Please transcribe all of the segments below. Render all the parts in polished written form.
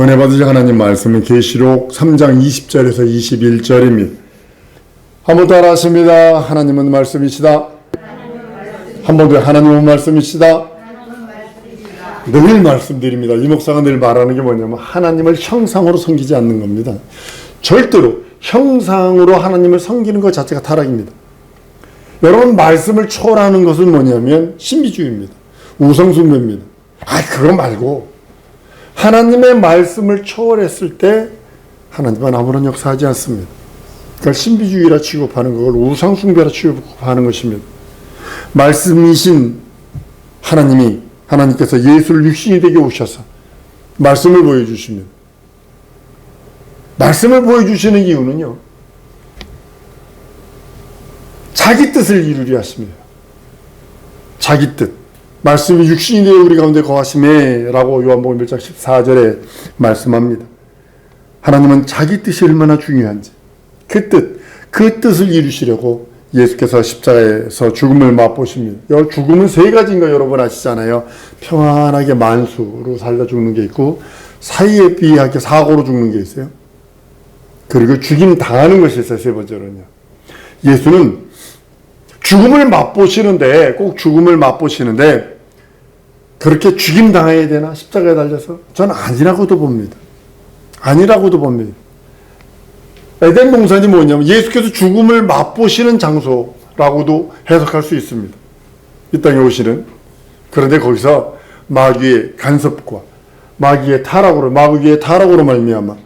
은혜 받으실 하나님 말씀은 계시록 3장 20절에서 21절입니다. 한번 더 하십니다. 하나님은 말씀이시다. 한 번 더 하나님은 말씀이시다. 늘 말씀드립니다. 이 목사가 늘 말하는 게 뭐냐면 하나님을 형상으로 섬기지 않는 겁니다. 절대로 형상으로 하나님을 섬기는 것 자체가 타락입니다. 여러분, 말씀을 초월하는 것은 뭐냐면 신비주의입니다. 우상숭배입니다. 그거 말고 하나님의 말씀을 초월했을 때 하나님은 아무런 역사하지 않습니다. 그걸 신비주의라 취급하는 걸 우상숭배라 취급하는 것입니다. 말씀이신 하나님께서 예수를 육신이 되게 오셔서 말씀을 보여주십니다. 말씀을 보여주시는 이유는요, 자기 뜻을 이루려 하십니다. 자기 뜻. 말씀이 육신이 되어 우리 가운데 거하시매 라고 요한복음 1장 14절에 말씀합니다. 하나님은 자기 뜻이 얼마나 중요한지 그 뜻을 이루시려고 예수께서 십자가에서 죽음을 맛보십니다. 죽음은 세 가지인 거 여러분 아시잖아요. 평안하게 만수로 살다 죽는 게 있고, 사이에 비하게 사고로 죽는 게 있어요. 그리고 죽임 당하는 것이 있어요. 세 번째로는요, 예수는 죽음을 맛보시는데, 꼭 죽음을 맛보시는데 그렇게 죽임 당해야 되나? 십자가에 달려서? 저는 아니라고도 봅니다. 아니라고도 봅니다. 에덴 동산이 뭐냐면 예수께서 죽음을 맛보시는 장소라고도 해석할 수 있습니다. 이 땅에 오시는. 그런데 거기서 마귀의 간섭과 마귀의 타락으로 말미암아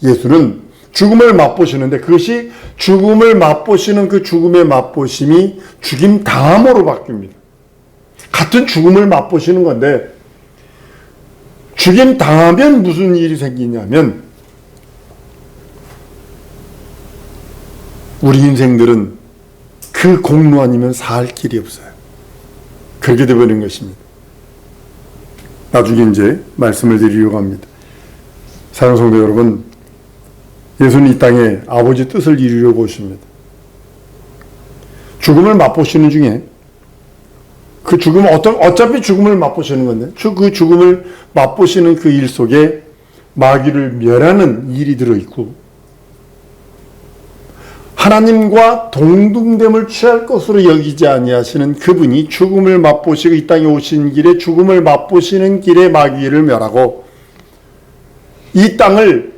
예수는 죽음을 맛보시는데, 그것이 죽음을 맛보시는 그 죽음의 맛보심이 죽임 당함으로 바뀝니다. 같은 죽음을 맛보시는 건데, 죽임 당하면 무슨 일이 생기냐면 우리 인생들은 그 공로 아니면 살 길이 없어요. 그렇게 되어버린 것입니다. 나중에 이제 말씀을 드리려고 합니다. 사랑하는 성도 여러분, 예수는 이 땅에 아버지 뜻을 이루려고 오십니다. 죽음을 맛보시는 중에, 그 죽음은 어차피 죽음을 맛보시는 건데, 그 죽음을 맛보시는 그 일 속에 마귀를 멸하는 일이 들어있고, 하나님과 동등됨을 취할 것으로 여기지 아니하시는 그분이 죽음을 맛보시고 이 땅에 오신 길에 죽음을 맛보시는 길에 마귀를 멸하고, 이 땅을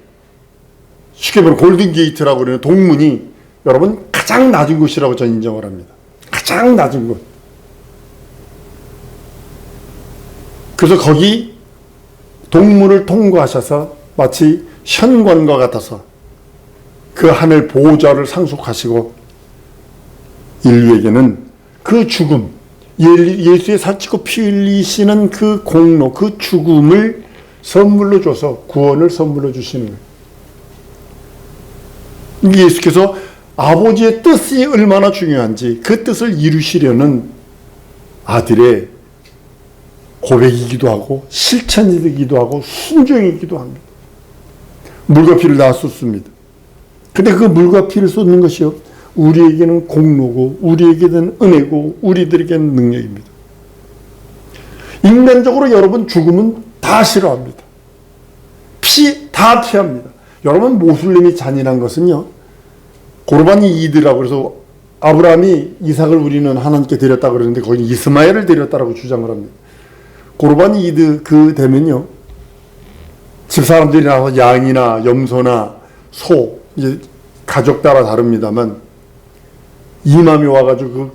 쉽게 말하면 골든게이트라고 그러는 동문이 여러분 가장 낮은 곳이라고 저는 인정을 합니다. 가장 낮은 곳. 그래서 거기 동문을 통과하셔서 마치 현관과 같아서 그 하늘 보호자를 상속하시고, 인류에게는 그 죽음, 예수의 살찌고 피 흘리시는 그 공로, 그 죽음을 선물로 줘서 구원을 선물로 주시는 거예요. 예수께서 아버지의 뜻이 얼마나 중요한지 그 뜻을 이루시려는 아들의 고백이기도 하고 실천이기도 하고 순종이기도 합니다. 물과 피를 다 쏟습니다. 근데 그 물과 피를 쏟는 것이요, 우리에게는 공로고 우리에게는 은혜고 우리들에게는 능력입니다. 인간적으로 여러분 죽음은 다 싫어합니다. 다 피합니다. 여러분, 모슬림이 잔인한 것은요, 고르바니 이드라고 그래서 아브라함이 이삭을 우리는 하나님께 드렸다 그러는데 거기 이스마엘을 드렸다라고 주장을 합니다. 고르바니 이드 되면요, 집사람들이 나와서 양이나 염소나 소, 이제 가족 따라 다릅니다만, 이맘이 와가지고 그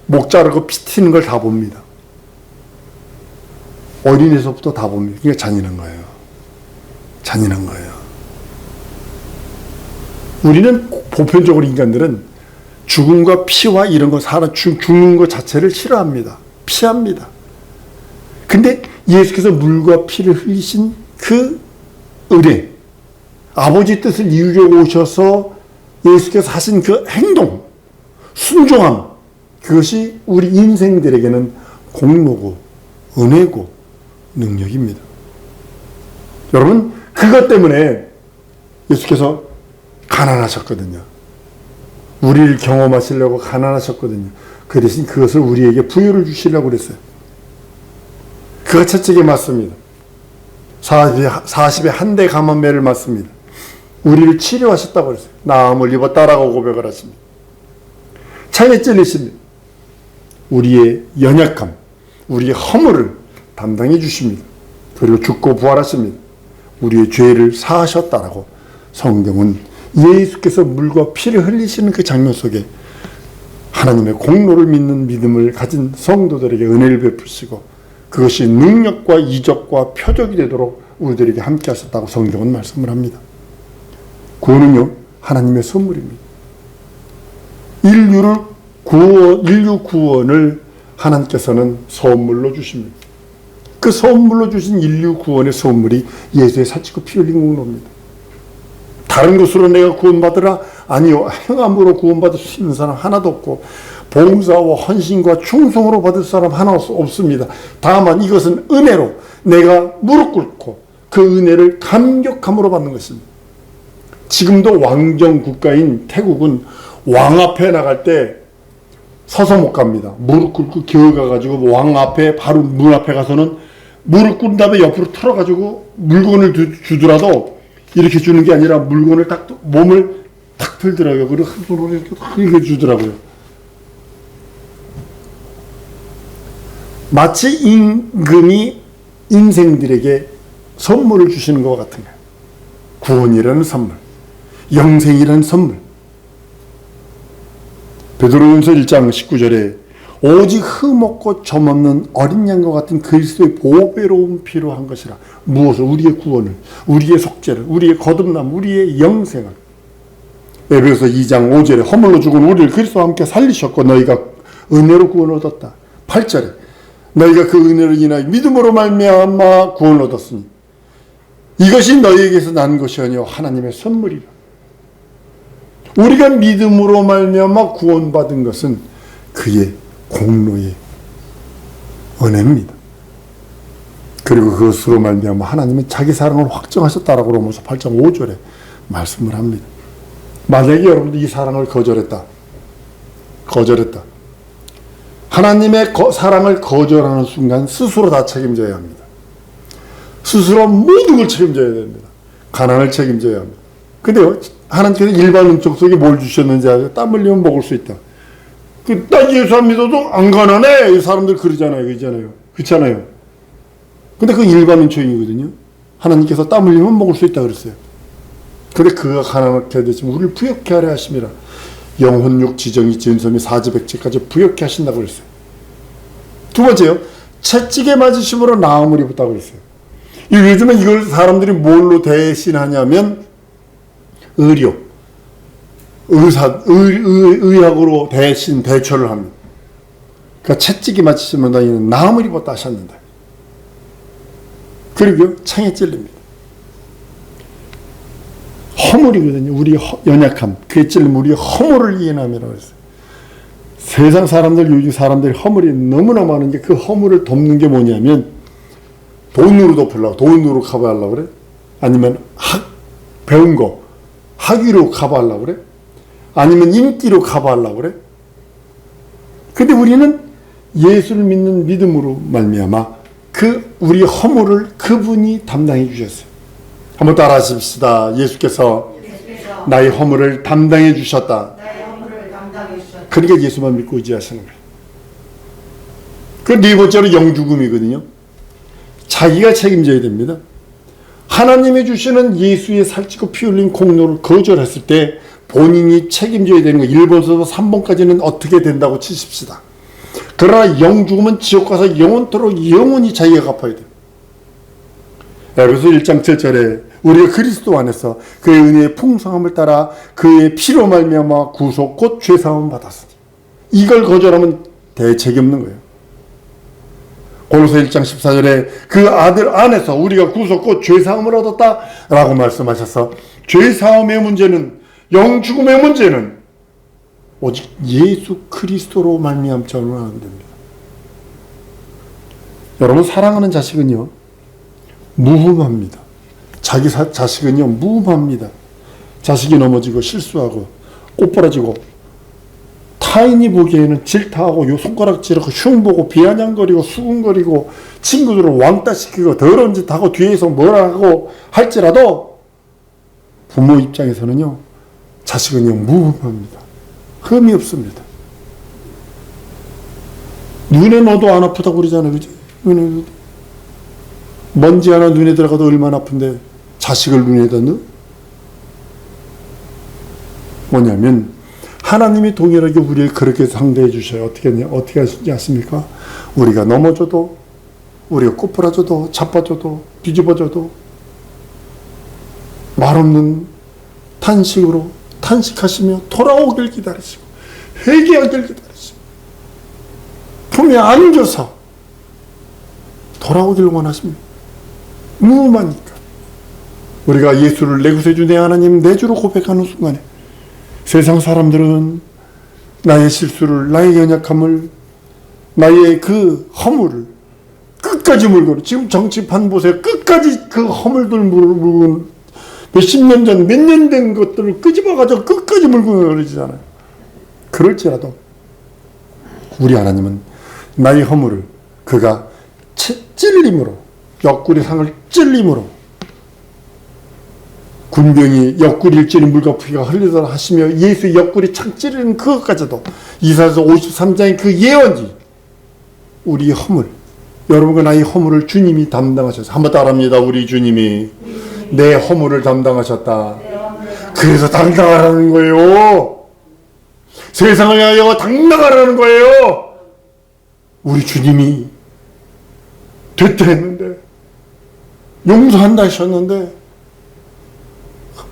목 자르고 피 튀는 걸 다 봅니다. 어린애서부터 다 봅니다. 그게 잔인한 거예요. 잔인한 거예요. 우리는 보편적으로 인간들은 죽음과 피와 이런 거, 죽는 것 자체를 싫어합니다. 피합니다. 근데 예수께서 물과 피를 흘리신 그 은혜, 아버지 뜻을 이루려고 오셔서 예수께서 하신 그 행동, 순종함, 그것이 우리 인생들에게는 공로고 은혜고 능력입니다. 여러분, 그것 때문에 예수께서 가난하셨거든요. 우리를 경험하시려고 가난하셨거든요. 그 대신 그것을 우리에게 부여를 주시려고 그랬어요. 그가 채찍에 맞습니다. 40에 한 대 감한매를 맞습니다. 우리를 치료하셨다고 그랬어요. 나음을 입었다라고 고백을 하십니다. 창에 찔리십니다. 우리의 연약함, 우리의 허물을 담당해 주십니다. 그리고 죽고 부활하십니다. 우리의 죄를 사하셨다라고 성경은 예수께서 물과 피를 흘리시는 그 장면 속에 하나님의 공로를 믿는 믿음을 가진 성도들에게 은혜를 베푸시고 그것이 능력과 이적과 표적이 되도록 우리들에게 함께 하셨다고 성경은 말씀을 합니다. 구원은요, 하나님의 선물입니다. 인류 구원을 하나님께서는 선물로 주십니다. 그 선물로 주신 인류 구원의 선물이 예수의 살찌고 피 흘린 공로입니다. 다른 것으로 내가 구원받으라? 아니요. 행함으로 구원받을 수 있는 사람 하나도 없고 봉사와 헌신과 충성으로 받을 사람 하나 없습니다. 다만 이것은 은혜로 내가 무릎 꿇고 그 은혜를 감격함으로 받는 것입니다. 지금도 왕정 국가인 태국은 왕 앞에 나갈 때 서서 못 갑니다. 무릎 꿇고 기어가가지고 왕 앞에 바로 문 앞에 가서는 무릎 꿇은 다음에 옆으로 틀어가지고 물건을 주더라도 이렇게 주는 게 아니라 물건을 딱 몸을 탁 들더라고요. 그리고 한 손으로 이렇게 주더라고요. 마치 임금이 인생들에게 선물을 주시는 것 같은 거예요. 구원이라는 선물, 영생이라는 선물. 베드로전서 1장 19절에 오직 흠없고 점없는 어린 양과 같은 그리스도의 보배로운 피로 한 것이라. 무엇을? 우리의 구원을, 우리의 속죄를, 우리의 거듭남, 우리의 영생을. 에베소서 2장 5절에 허물로 죽은 우리를 그리스도와 함께 살리셨고 너희가 은혜로 구원을 얻었다. 8절에 너희가 그 은혜로 인하여 믿음으로 말미암아 구원을 얻었으니 이것이 너희에게서 난 것이 아니요 하나님의 선물이라. 우리가 믿음으로 말미암아 구원받은 것은 그의 공로의 은혜입니다. 그리고 그것으로 말미암아 하나님은 자기 사랑을 확정하셨다라고 로마서 8장 5절에 말씀을 합니다. 만약에 여러분들 이 사랑을 거절했다. 하나님의 사랑을 거절하는 순간 스스로 다 책임져야 합니다. 스스로 모든 걸 책임져야 됩니다. 가난을 책임져야 합니다. 근데요, 하나님께서 일반 은총 속에 뭘 주셨는지 아세요? 땀 흘리면 먹을 수 있다. 나 예수 안 믿어도 안 가난해. 이 사람들 그러잖아요. 그렇잖아요. 근데 그 일반 은총이거든요. 하나님께서 땀 흘리면 먹을 수 있다 그랬어요. 근데 그가 가난하게 되시면 우리를 부욕케 하려 하심이라. 영혼육 지정이 진섬이 사지백지까지 부욕케 하신다고 그랬어요. 두 번째요. 채찍에 맞으심으로 나음을 입었다고 그랬어요. 요즘에 이걸 사람들이 뭘로 대신하냐면 의학으로 대처를 합니다. 그러니까 채찍이 맞으시면 너희는 나음을 입었다 하셨는데. 그리고 창에 찔립니다. 허물이거든요. 우리의 연약함. 그에 찔리면 우리의 허물을 이해함이라고 했어요. 세상 사람들, 요즘 사람들이 허물이 너무나 많은 게 그 허물을 덮는 게 뭐냐면 돈으로 덮으려고, 돈으로 커버하려고 그래? 아니면 배운 거, 학위로 커버하려고 그래? 아니면 인기로 커버하려고 그래? 근데 우리는 예수를 믿는 믿음으로 말미암아 우리 허물을 그분이 담당해 주셨어요. 한번 따라 하십시다. 예수께서 나의 허물을 담당해 주셨다. 그러니까 예수만 믿고 의지하시는 거예요. 그 네 번째로 영죽음이거든요. 자기가 책임져야 됩니다. 하나님이 주시는 예수의 살찌고 피 흘린 공로를 거절했을 때 본인이 책임져야 되는 거예요. 1번서도 3번까지는 어떻게 된다고 치십시다. 그러나 영죽음은 지옥 가서 영원토록 영원히 자기가 갚아야 돼요. 그래서 1장 7절에 우리가 그리스도 안에서 그의 은혜의 풍성함을 따라 그의 피로 말미암아 구속 곧 죄사함을 받았으니 이걸 거절하면 대책이 없는 거예요. 골로새 1장 14절에 그 아들 안에서 우리가 구속 곧 죄사함을 얻었다라고 말씀하셔서 죄사함의 문제는, 영죽음의 문제는 오직 예수 그리스도로 말미암자는 하면 됩니다. 여러분, 사랑하는 자식은요 무흠합니다. 자기 자식은요 무흠합니다. 자식이 넘어지고 실수하고 꼬부라지고 다 타인이 보기에는 질타하고 요 손가락질하고 흉보고 비아냥거리고 수군거리고 친구들을 왕따시키고 더러운 짓 하고 뒤에서 뭐라 하고 할지라도 부모 입장에서는요, 자식은요 무분합니다. 흠이 없습니다. 눈에 넣어도 안 아프다고 그러잖아요. 그죠? 먼지 하나 눈에 들어가도 얼마나 아픈데 자식을 눈에다 넣어? 뭐냐면 하나님이 동일하게 우리를 그렇게 상대해 주셔요. 어떻게 하십니까? 우리가 넘어져도, 우리가 꼬부라져도, 자빠져도, 뒤집어져도 말없는 탄식으로 탄식하시며 돌아오길 기다리시고 회개하길 기다리시고 품에 안겨서 돌아오길 원하십니다. 무음하니까. 우리가 예수를 내 구세주 내 하나님 내 주로 고백하는 순간에 세상 사람들은 나의 실수를, 나의 연약함을, 나의 그 허물을 끝까지 물고, 지금 정치판 보세요. 끝까지 그 허물들 물고 몇십 년 전, 몇 년 된 것들을 끄집어가지고 끝까지 물고 그러지잖아요. 그럴지라도 우리 하나님은 나의 허물을 그가 찔림으로, 옆구리 상을 찔림으로, 군병이 옆구리를 찌른 물과 피가 흘리더라 하시며 예수의 옆구리 창 찌르는 그것까지도 이사야서 53장의 그 예언이 우리 허물, 여러분과 나의 허물을 주님이 담당하셨어요. 한번 따라합니다. 우리 주님이 내 허물을 담당하셨다. 그래서 당당하라는 거예요. 세상을 향하여 당당하라는 거예요. 우리 주님이 됐다 했는데, 용서한다 하셨는데,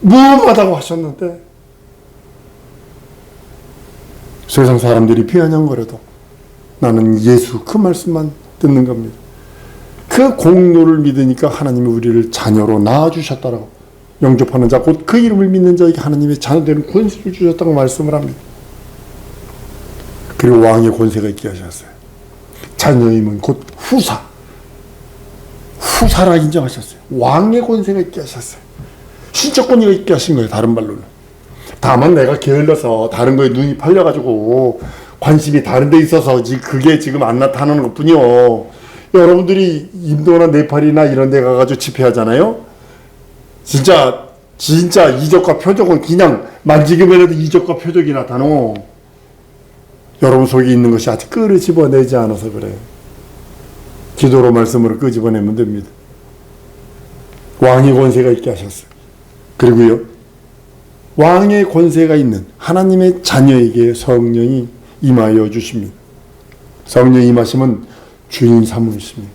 무엄하다고 하셨는데, 세상 사람들이 비아냥거려도 나는 예수 그 말씀만 듣는 겁니다. 그 공로를 믿으니까 하나님이 우리를 자녀로 낳아주셨다라고, 영접하는 자 곧 그 이름을 믿는 자에게 하나님의 자녀되는 권세를 주셨다고 말씀을 합니다. 그리고 왕의 권세가 있게 하셨어요. 자녀임은 곧 후사라 인정하셨어요. 왕의 권세가 있게 하셨어요. 신적권이 있게 하신 거예요. 다른 말로는. 다만 내가 게을러서 다른 거에 눈이 팔려가지고 관심이 다른 데 있어서 그게 지금 안 나타나는 것 뿐이요. 여러분들이 인도나 네팔이나 이런 데 가가지고 집회하잖아요. 진짜 이적과 표적은 그냥 만지기만 해도 이적과 표적이 나타나. 여러분 속에 있는 것이 아직 끄집어내지 않아서 그래요. 기도로 말씀으로 끄집어내면 됩니다. 왕의 권세가 있게 하셨어요. 그리고요, 왕의 권세가 있는 하나님의 자녀에게 성령이 임하여 주십니다. 성령 임하시면 주인 삼으십니다.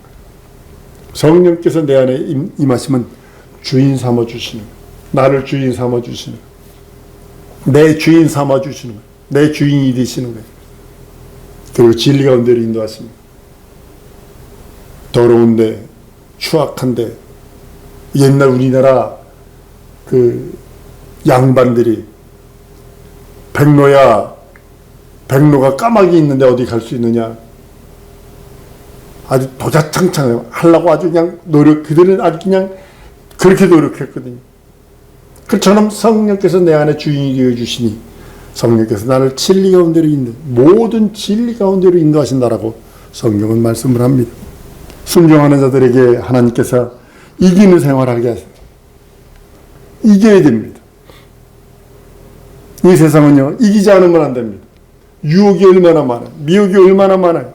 성령께서 내 안에 임하시면 주인 삼아 주시는 거예요. 나를 주인 삼아 주시는 거예요. 내 주인 삼아 주시는 거예요. 내 주인이 되시는 거예요. 그리고 진리 가운데로 인도하십니다. 더러운데, 추악한데, 옛날 우리나라 그 양반들이 백로가 까마귀 있는데 어디 갈 수 있느냐, 아주 도자창창 하려고 아주 그냥 그들은 아주 그냥 그렇게 노력했거든요. 그처럼 성령께서 내 안에 주인이 되어 주시니 성령께서 나를 진리 가운데로 모든 진리 가운데로 인도하신다라고 성경은 말씀을 합니다. 순종하는 자들에게 하나님께서 이기는 생활하게 하세요. 이겨야 됩니다. 이 세상은요, 이기지 않으면 안 됩니다. 유혹이 얼마나 많아요. 미혹이 얼마나 많아요.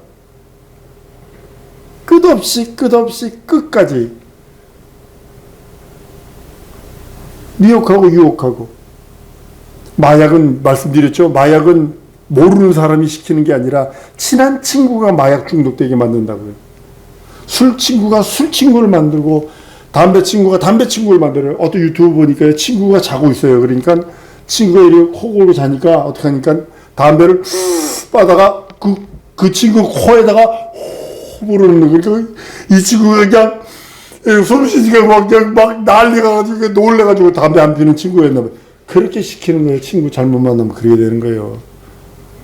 끝없이 끝까지 미혹하고 유혹하고. 마약은 말씀드렸죠. 마약은 모르는 사람이 시키는 게 아니라 친한 친구가 마약 중독되게 만든다고요. 술 친구가 술 친구를 만들고 담배 친구가 담배 친구를 만들어요. 어떤 유튜브 보니까 친구가 자고 있어요. 그러니까 친구가 이렇게 코 골고 자니까 어떻게 하니까 담배를 빠다가 그 친구 코에다가 부르는 거예요. 그러니까 이 친구가 그냥 숨쉬지가 막 난리가 가지고 놀래가지고 담배 안 피는 친구였나 봐요. 그렇게 시키는 거예요. 친구 잘못 만나면 그렇게 되는 거예요.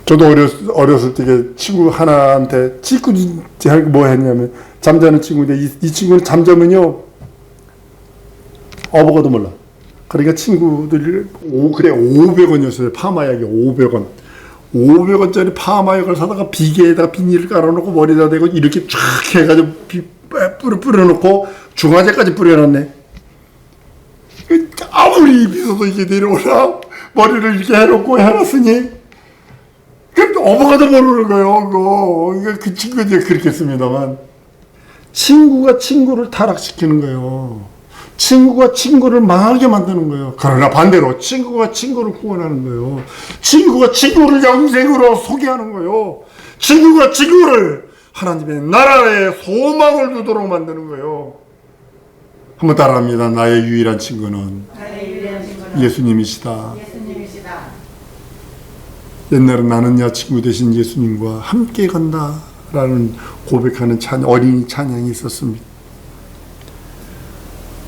저도 어렸을 때 친구 하나한테 뭐 했냐면, 잠자는 친구인데 이 친구는 잠자면요 어버거도 몰라. 그러니까 친구들이 500원이었어요. 파마약이 500원. 500원짜리 파마약을 사다가 비계에다가 비닐을 깔아놓고 머리에다 대고 이렇게 쫙 해가지고 뿌려놓고 중화제까지 뿌려놨네. 아무리 비서도 이게 내려오나 머리를 이렇게 해놓고 해놨으니 어버가도 모르는 거예요. 그거 그 친구 이제 그렇게 했습니다만, 친구가 친구를 타락시키는 거예요. 친구가 친구를 망하게 만드는 거예요. 그러나 반대로 친구가 친구를 구원하는 거예요. 친구가 친구를 영생으로 소개하는 거예요. 친구가 친구를 하나님의 나라에 소망을 두도록 만드는 거예요. 한번 따라합니다. 나의 유일한 친구는 예수님이시다. 옛날에 나는 친구 대신 예수님과 함께 간다라는 고백하는 어린이 찬양이 있었습니다.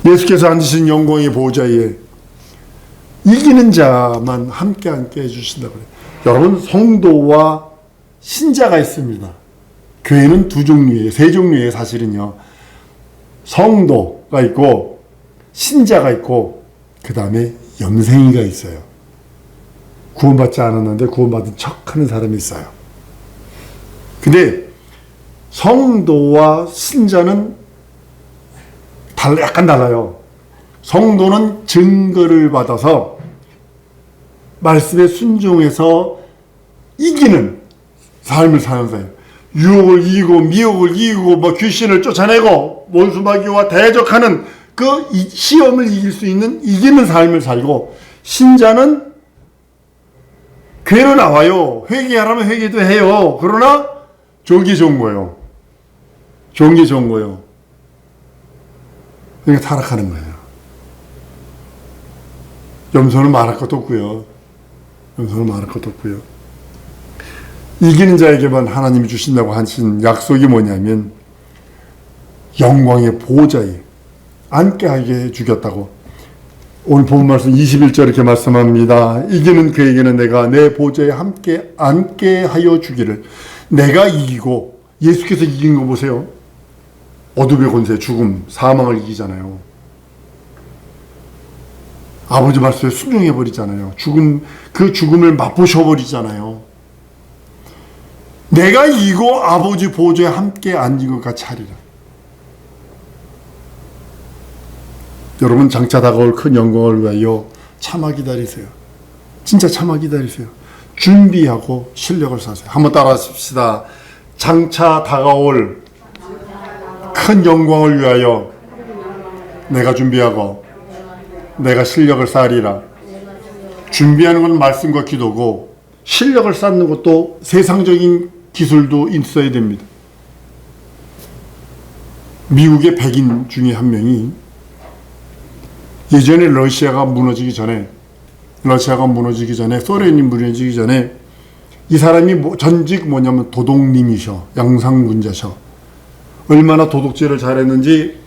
예수께서 앉으신 영광의 보좌에 이기는 자만 함께 해주신다고 그래요. 여러분, 성도와 신자가 있습니다. 교회는 세 종류예요. 사실은요. 성도가 있고 신자가 있고 그 다음에 염생이가 있어요. 구원받지 않았는데 구원받은 척하는 사람이 있어요. 근데 성도와 신자는 약간 달라요. 성도는 증거를 받아서 말씀에 순종해서 이기는 삶을 사는 사람. 유혹을 이기고 미혹을 이기고 귀신을 쫓아내고 원수마귀와 대적하는 그 시험을 이길 수 있는 이기는 삶을 살고, 신자는 교회로 나와요. 회개하라면 회개도 해요. 그러나 좋은 게 좋은 거예요. 좋은 게 좋은 거예요. 그러니까 타락하는 거예요. 염소는 말할 것도 없고요. 염소는 말할 것도 없고요. 이기는 자에게만 하나님이 주신다고 하신 약속이 뭐냐면 영광의 보좌에 앉게 하게 주겠다고. 오늘 본 말씀 21절 이렇게 말씀합니다. 이기는 그에게는 내가 내 보좌에 함께 앉게 하여 주기를. 내가 이기고, 예수께서 이긴 거 보세요. 어둠의 권세, 죽음, 사망을 이기잖아요. 아버지 말씀에 순종해버리잖아요. 그 죽음을 맛보셔버리잖아요. 내가 이기고 아버지 보좌에 함께 앉은 것 같이 하리라. 여러분, 장차 다가올 큰 영광을 위하여 참아 기다리세요. 진짜 참아 기다리세요. 준비하고 실력을 쌓으세요. 한번 따라 하십시다. 장차 다가올 큰 영광을 위하여 내가 준비하고 내가 실력을 쌓으리라. 준비하는 건 말씀과 기도고, 실력을 쌓는 것도 세상적인 기술도 있어야 됩니다. 미국의 백인 중에 한 명이 예전에 러시아가 무너지기 전에, 소련이 무너지기 전에 이 사람이 전직 도둑님이셔. 양상군자셔. 얼마나 도둑질을 잘했는지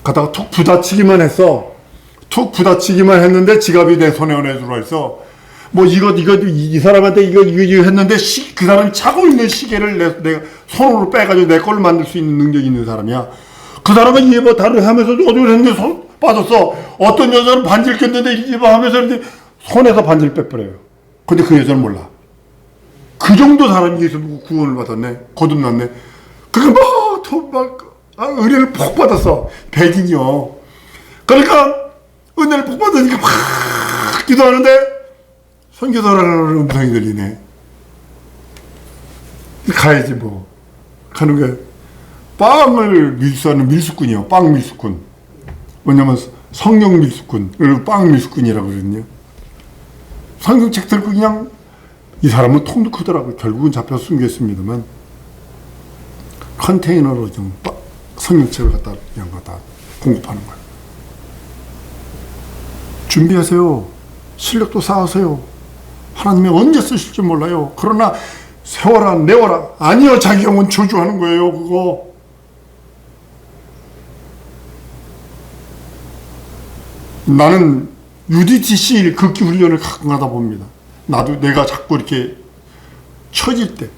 가다가 툭 부딪히기만 했는데 지갑이 내 손에 들어와 있어. 이 사람한테 이거 했는데 그 사람이 차고 있는 시계를 내가 손으로 빼가지고 내 걸로 만들 수 있는 능력이 있는 사람이야. 그 사람은 이거 다른 하면서 어디로 했는데 손 빠졌어. 어떤 여자는 반지를 꼈는데 이거 하면서 손에서 반지를 빼버려요. 근데 그 여자는 몰라. 그 정도 사람이 예수 구원을 받았네. 거듭났네. 그러니까 은혜를 복 받았어. 백인이요. 그러니까 은혜를 복 받으니까 막 기도하는데 선교사라는 음성이 들리네. 가야지 뭐. 가는 거야. 빵을 밀수하는 밀수꾼이요. 빵 밀수꾼. 뭐냐면 성령 밀수꾼. 그리고 빵 밀수꾼이라고 그러거든요. 성경책 들고 그냥, 이 사람은 통도 크더라고요. 결국은 잡혀서 숨겼습니다만 컨테이너로 좀 성경책을 갖다 그냥 갖다 공급하는 거예요. 준비하세요. 실력도 쌓으세요. 하나님이 언제 쓰실지 몰라요. 그러나 세워라 내워라. 아니요, 자기 영혼 저주하는 거예요. 그거. 나는 UDTC 극기 훈련을 가끔 하다 봅니다. 내가 자꾸 이렇게 처질 때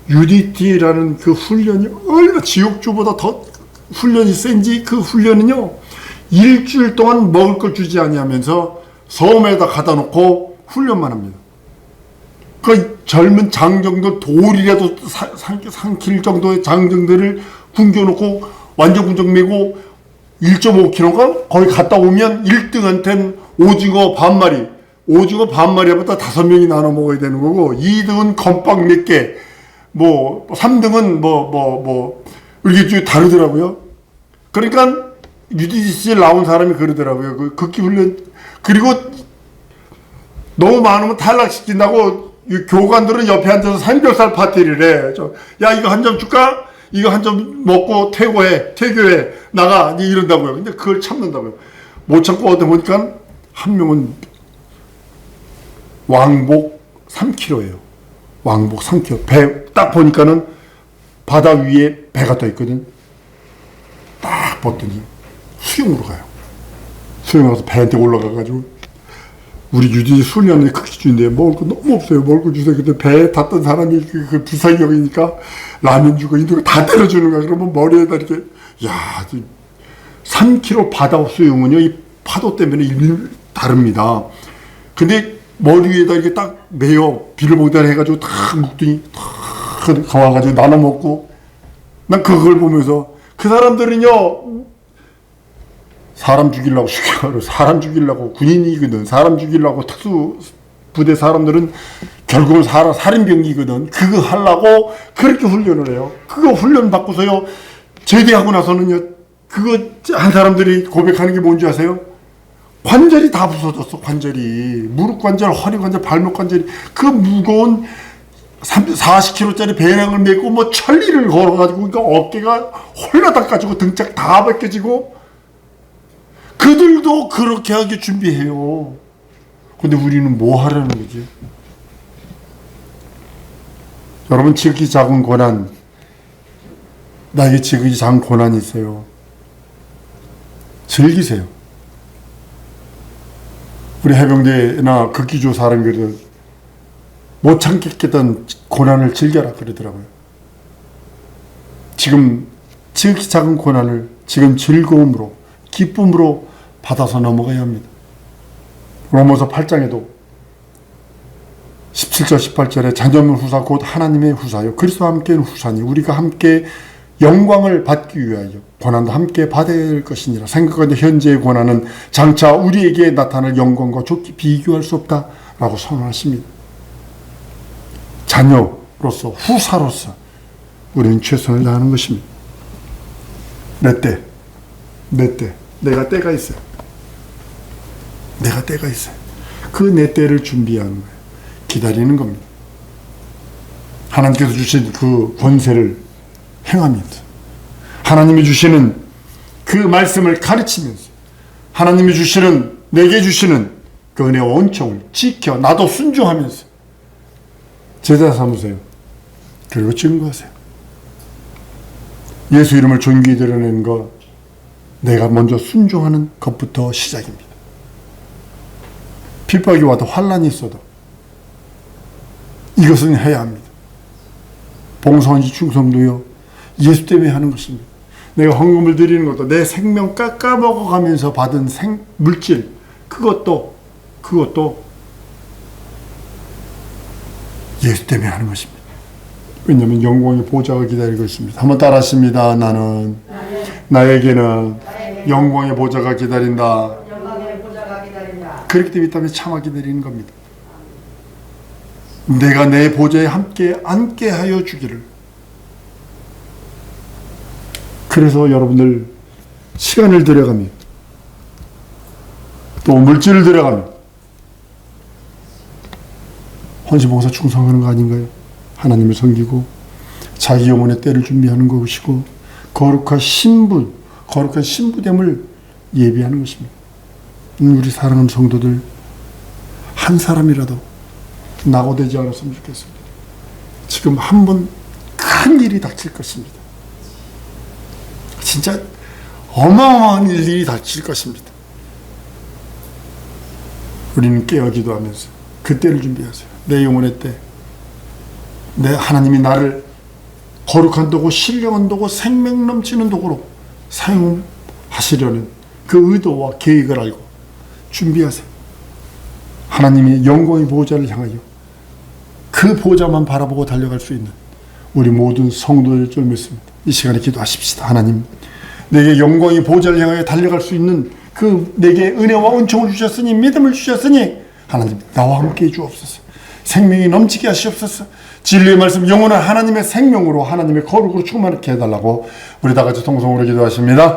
UDT라는 그 훈련이 얼마나 지옥주보다 더 훈련이 센지, 그 훈련은요, 일주일 동안 먹을 걸 주지 아니하면서 섬에다 가다 놓고 훈련만 합니다. 그 젊은 장정들 돌이라도 삼킬 정도의 장정들을 굶겨놓고 완전 군정 메고 1.5km가 거의 갔다 오면 1등한테는 오징어 반마리, 오징어 반마리보다 5명이 나눠 먹어야 되는 거고, 2등은 건빵 몇 개, 뭐 3등은 이렇게 좀 다르더라고요. 그러니까 UDC에 나온 사람이 그러더라고요. 그 극기훈련, 그리고 너무 많으면 탈락시킨다고 교관들은 옆에 앉아서 삼겹살 파티를 해. 야, 이거 한 점 줄까? 이거 한 점 먹고 퇴교해, 나가. 이런다고요. 근데 그걸 참는다고요. 못 참고 어디 보니까 한 명은 왕복 3kg예요. 왕복 3kg. 배 딱 보니까는 바다 위에 배가 떠 있거든. 딱 봤더니 수영으로 가요. 수영 가서 배한테 올라가가지고, 우리 유디 수련의 극기주인데 먹을 거 너무 없어요. 먹을 거 주세요. 근데 배에 탔던 사람이 그 비상경이니까 라면 주고 이거 다 때려주는 거야. 그러면 머리에다 이렇게, 야, 3km 바다 수영은요, 이 파도 때문에 다릅니다. 근데 머리 위에다 이렇게 딱 매여 비닐봉다리 해가지고 탁 묶더니 탁 가와가지고 나눠 먹고, 난 그걸 보면서 그 사람들은요, 사람 죽이려고 죽여요. 사람 죽이려고 군인이거든. 사람 죽이려고 특수부대 사람들은 결국은 살인병이거든. 그거 하려고 그렇게 훈련을 해요. 그거 훈련 받고서요, 제대하고 나서는요, 그거 한 사람들이 고백하는 게 뭔지 아세요? 관절이 다 부서졌어. 관절이. 무릎 관절, 허리 관절, 발목 관절이. 그 무거운 40kg짜리 배낭을 메고 뭐 천리를 걸어가지고, 그러니까 어깨가 홀라닥가지고 등짝 다 벗겨지고, 그들도 그렇게 하게 준비해요. 근데 우리는 뭐 하라는 거지? 여러분, 지극히 작은 고난, 나에게 지극히 작은 고난이 있어요. 즐기세요. 우리 해병대나 극기조 사람들은 못 참겠던 고난을 즐겨라 그러더라고요. 지금 지극히 작은 고난을 지금 즐거움으로, 기쁨으로 받아서 넘어가야 합니다. 로마서 8장에도 17절 18절에 자녀는 후사 곧 하나님의 후사요 그리스도와 함께는 후사니 우리가 함께 영광을 받기 위하여 고난도 함께 받아야 할 것이니라. 생각하는데 현재의 고난은 장차 우리에게 나타날 영광과 좋게 비교할 수 없다라고 선언하십니다. 자녀로서, 후사로서 우리는 최선을 다하는 것입니다. 내 때, 내가 때가 있어요. 내가 때가 있어요. 그 내 때를 준비하는 거예요. 기다리는 겁니다. 하나님께서 주신 그 권세를 행하면서, 하나님이 주시는 그 말씀을 가르치면서, 하나님이 주시는, 내게 주시는 그 은혜와 원총을 지켜 나도 순종하면서 제자 삼으세요. 그리고 증거하세요. 예수 이름을 존귀히 드러내는 것, 내가 먼저 순종하는 것부터 시작입니다. 핍박이 와도 환난이 있어도 이것은 해야 합니다. 봉사원지 충성도요, 예수 때문에 하는 것입니다. 내가 헌금을 드리는 것도 내 생명 깎아먹어가면서 받은 물질, 그것도 예수 때문에 하는 것입니다. 왜냐하면 영광의 보좌가 기다리고 있습니다. 한번 따라 하십니다. 나에게는 영광의 보좌가 기다린다. 그렇기 때문에 이 땅에 참아 기다리는 겁니다. 내가 내 보좌에 함께 앉게 하여 주기를. 그래서 여러분들 시간을 들여가며 또 물질을 들여가며 헌신봉사 충성하는 거 아닌가요? 하나님을 섬기고 자기 영혼의 때를 준비하는 것이고 거룩한 신부됨을 예비하는 것입니다. 우리 사랑하는 성도들 한 사람이라도 낙오되지 않았으면 좋겠습니다. 지금 한 번 큰 일이 닥칠 것입니다. 진짜 어마어마한 일이 닥칠 것입니다. 우리는 깨어 기도하면서 그 때를 준비하세요. 내 영혼의 때, 내 하나님이 나를 거룩한 도구, 신령한 도구, 생명 넘치는 도구로 사용하시려는 그 의도와 계획을 알고 준비하세요. 하나님의 영광의 보호자를 향하여 그 보좌만 바라보고 달려갈 수 있는 우리 모든 성도일 줄 믿습니다. 이 시간에 기도하십시다. 하나님, 내게 영광의 보좌를 향하여 달려갈 수 있는 그 내게 은혜와 은총을 주셨으니, 믿음을 주셨으니 하나님 나와 함께 주옵소서. 생명이 넘치게 하시옵소서. 진리의 말씀, 영원한 하나님의 생명으로, 하나님의 거룩으로 충만하게 해달라고 우리 다 같이 통성으로 기도하십니다.